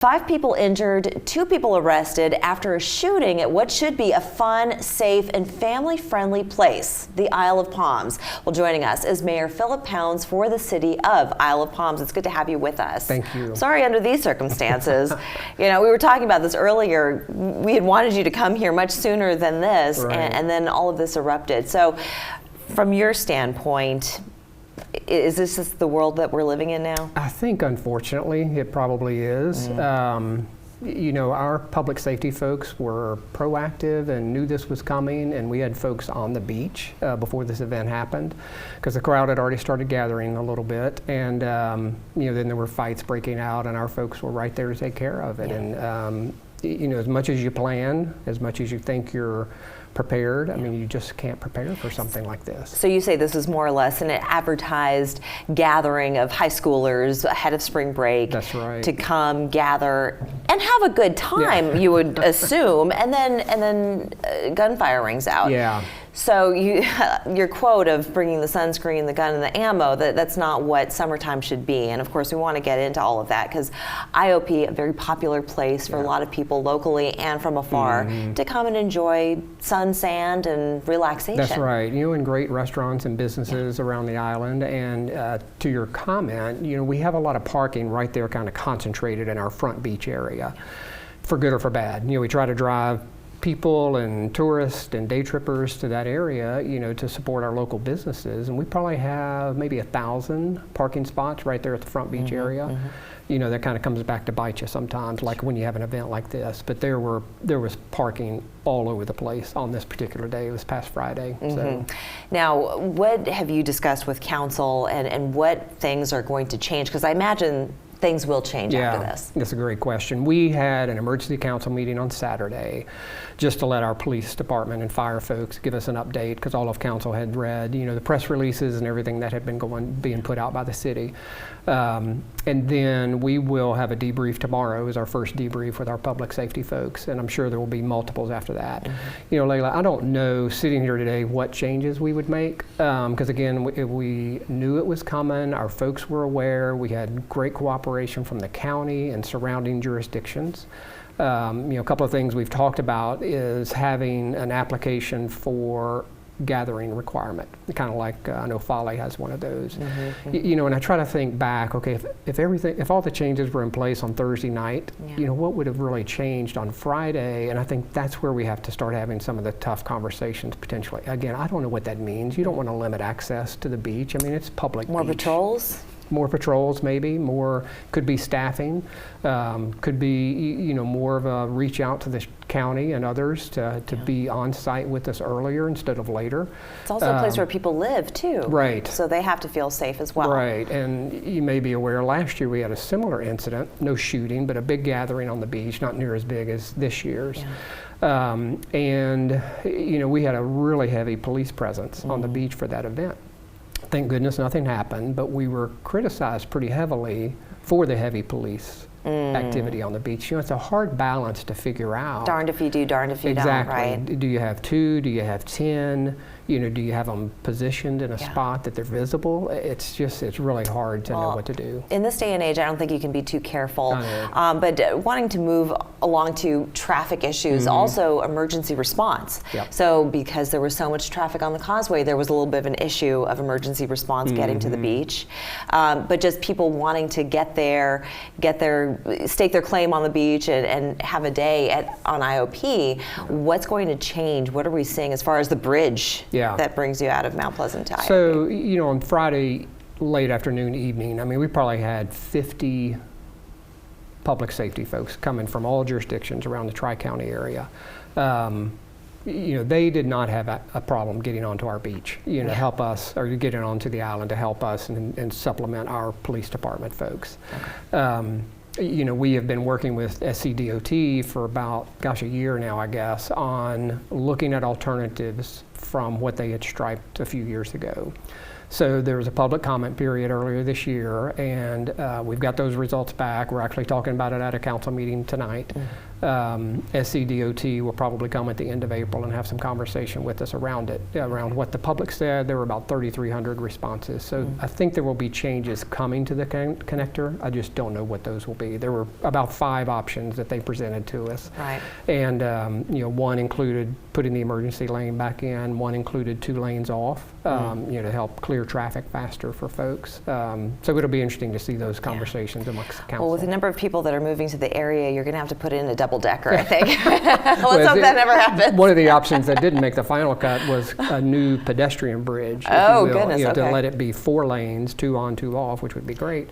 5 people injured, 2 people arrested after a shooting at what should be a fun, safe, and family-friendly place, the Isle of Palms. Well, joining us is Mayor Phillip Pounds for the city of Isle of Palms. It's good to have you with us. Thank you. Sorry under these circumstances. You know, we were talking about this earlier. We had wanted you to come here much sooner than this, right. and then all of this erupted. So from your standpoint, is this just the world that we're living in now? I think, unfortunately, it probably is. You know, our public safety folks were proactive and knew this was coming, and we had folks on the beach before this event happened, because the crowd had already started gathering a little bit, and you know, then there were fights breaking out, and our folks were right there to take care of it. Yeah. And you know, as much as you plan, as much as you think you're prepared, I mean, you just can't prepare for something like this. So you say this is more or less an advertised gathering of high schoolers ahead of spring break. That's right. To come gather and have a good time, yeah. You would assume, and then gunfire rings out. Yeah. So your quote of bringing the sunscreen, the gun, and the ammo, that's not what summertime should be. And of course, we want to get into all of that because IOP, a very popular place for a lot of people locally and from afar to come and enjoy sun, sand, and relaxation. That's right. You know, in great restaurants and businesses around the island. And to your comment, you know, we have a lot of parking right there kind of concentrated in our front beach area, for good or for bad. You know, we try to drive people and tourists and day trippers to that area, you know, to support our local businesses. And we probably have maybe 1,000 parking spots right there at the front beach area. You know, that kind of comes back to bite you sometimes, like when you have an event like this. But there was parking all over the place on this particular day. It was past Friday. So. Now, what have you discussed with council, and what things are going to change? Because I imagine things will change after this. That's a great question. We had an emergency council meeting on Saturday just to let our police department and fire folks give us an update, because all of council had read, you know, the press releases and everything that had been being put out by the city. And then we will have a debrief tomorrow, is our first debrief with our public safety folks, and I'm sure there will be multiples after that. You know, Layla, I don't know sitting here today what changes we would make, because again, we knew it was coming, our folks were aware, we had great cooperation from the county and surrounding jurisdictions. You know, a couple of things we've talked about is having an application for gathering requirement, kind of like I know Foley has one of those. You know, and I try to think back, okay, if all the changes were in place on Thursday night, you know, what would have really changed on Friday? And I think that's where we have to start having some of the tough conversations potentially. Again, I don't know what that means. You don't want to limit access to the beach. I mean, it's public More beach. patrols? More patrols, maybe. More could be staffing. Could be, you know, more of a reach out to the county and others to be on site with us earlier instead of later. It's also a place where people live too. Right. So they have to feel safe as well. Right. And you may be aware, last year we had a similar incident, no shooting, but a big gathering on the beach, not near as big as this year's. And you know, we had a really heavy police presence on the beach for that event. Thank goodness nothing happened, but we were criticized pretty heavily for the heavy police activity on the beach. You know, it's a hard balance to figure out. Darned if you do, darned if you don't, right? Do you have 2? Do you have 10? You know, do you have them positioned in a spot that they're visible? It's really hard to know what to do. In this day and age, I don't think you can be too careful. But wanting to move along to traffic issues, also emergency response. So because there was so much traffic on the causeway, there was a little bit of an issue of emergency response getting to the beach. But just people wanting to get there, stake their claim on the beach and have a day on IOP, what's going to change? What are we seeing as far as the bridge that brings you out of Mount Pleasant to IOP? So, you know, on Friday, late afternoon, evening, I mean, we probably had 50 public safety folks coming from all jurisdictions around the Tri-County area. You know, they did not have a problem getting onto our beach, you know, to help us, or getting onto the island to help us and supplement our police department folks. You know, we have been working with SCDOT for about, a year now, I guess, on looking at alternatives from what they had striped a few years ago. So there was a public comment period earlier this year, and we've got those results back. We're actually talking about it at a council meeting tonight. SCDOT will probably come at the end of April and have some conversation with us around it, around what the public said. There were about 3,300 responses. So I think there will be changes coming to the connector. I just don't know what those will be. There were about 5 options that they presented to us. Right. And one included putting the emergency lane back in. One included 2 lanes off, to help clear traffic faster for folks. So it'll be interesting to see those conversations amongst the council. Well, with the number of people that are moving to the area, you're going to have to put in a double-decker, I think. Let's hope that never happens. One of the options that didn't make the final cut was a new pedestrian bridge. Oh, goodness, okay. To let it be 4 lanes, 2 on, 2 off, which would be great.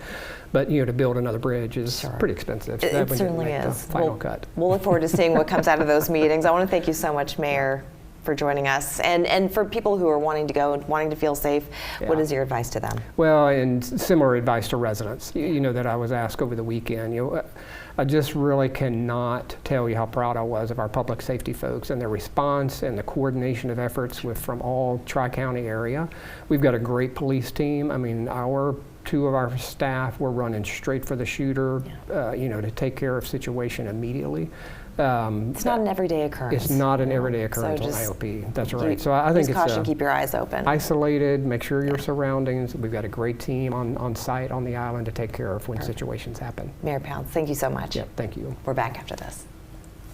But to build another bridge is pretty expensive. So it certainly is. The final cut. We'll look forward to seeing what comes out of those meetings. I want to thank you so much, Mayor, for joining us. And for people who are wanting to go and wanting to feel safe, what is your advice to them? Well, and similar advice to residents, that I was asked over the weekend. I just really cannot tell you how proud I was of our public safety folks and their response and the coordination of efforts from all Tri-County area. We've got a great police team. I mean, 2 of our staff were running straight for the shooter, to take care of situation immediately. It's not an everyday occurrence. It's not an everyday occurrence on IOP. That's right. So I think it's caution, keep your eyes open. Isolated, make sure your surroundings. We've got a great team on site on the island to take care of when situations happen. Mayor Pounds, thank you so much. Yeah, thank you. We're back after this.